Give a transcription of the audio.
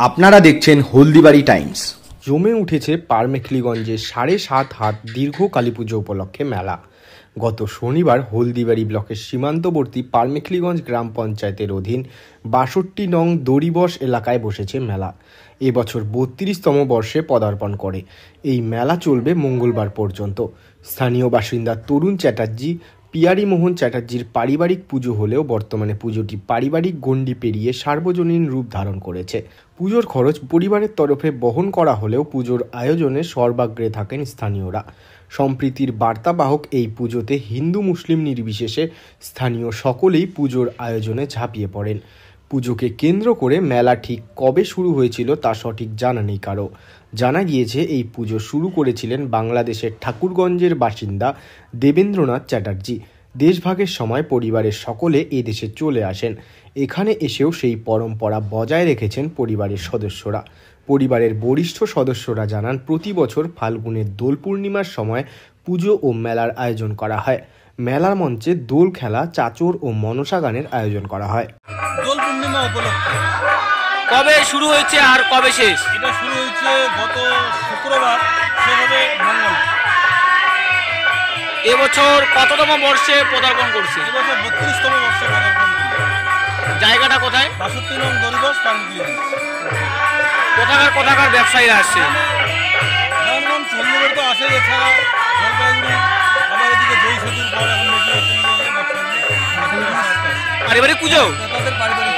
আপনারা দেখছেন হলদিবাড়ি টাইমস। জমে উঠেছে পারমেখলিগঞ্জে 7.5 হাত দীর্ঘ কালীপুজো উপলক্ষে মেলা। গত শনিবার হলদিবাড়ি ব্লকের সীমান্তবর্তী পারমেখলিগঞ্জ গ্রাম পঞ্চায়েতের অধীন 62 নং দড়িবস এলাকায় বসেছে মেলা। এবছর 32তম বর্ষে পদার্পণ করে। এই মেলা চলবে মঙ্গলবার পর্যন্ত। স্থানীয় বাসিন্দা তরুণ চ্যাটার্জি পিয়ারি মোহন চ্যাটার্জির পারিবারিক পুজো হলেও বর্তমানে পুজোটি পারিবারিক গণ্ডি পেরিয়ে সার্বজনীন রূপ ধারণ করেছে। পুজোর খরচ পরিবারের তরফে বহন করা হলেও পুজোর আয়োজনে সর্বাগ্রে থাকেন স্থানীয়রা। সম্প্রীতির বার্তাবাহক এই পুজোতে হিন্দু মুসলিম নির্বিশেষে স্থানীয় সকলেই পুজোর আয়োজনে ঝাঁপিয়ে পড়েন। পুজোকে কেন্দ্র করে মেলা ঠিক কবে শুরু হয়েছিল তা সঠিক জানা নেই কারো। জানা গিয়েছে এই পুজো শুরু করেছিলেন বাংলাদেশের ঠাকুরগঞ্জের বাসিন্দা দেবেন্দ্রনাথ চ্যাটার্জি। দেশভাগের সময় পরিবারের সকলে এদেশে চলে আসেন। এখানে এসেও সেই পরম্পরা বজায় রেখেছেন পরিবারের সদস্যরা। পরিবারের বরিষ্ঠ সদস্যরা জানান, প্রতি বছর ফাল্গুনের দোল পূর্ণিমার সময় পুজো ও মেলার আয়োজন করা হয়। মেলার মঞ্চে দোল খেলা, চাচর ও মনসা গানের আয়োজন করা হয়। দোল পূর্ণিমা উপলক্ষে কবে শুরু হয়েছে আর কবে শেষ? এটা শুরু হয়েছে গত শুক্রবার, শেষ হবে মঙ্গল। এবছর কততম বর্ষে পদার্পণ করছে? এবছর 32তম বর্ষে পদার্পণ করছে। জায়গাটা কোথায়? 62 নং দড়িবস পারমেখলিগঞ্জ। কোথাকার ব্যবসায়ীরা আসছে? গ্রাম হলদিবাড়ি তো আসে, এছাড়া জলপাইগুড়ি, আবার এদিকে জয় সেতুর পর এখন পারিবারিক পুজো, তাদের পারিবারিক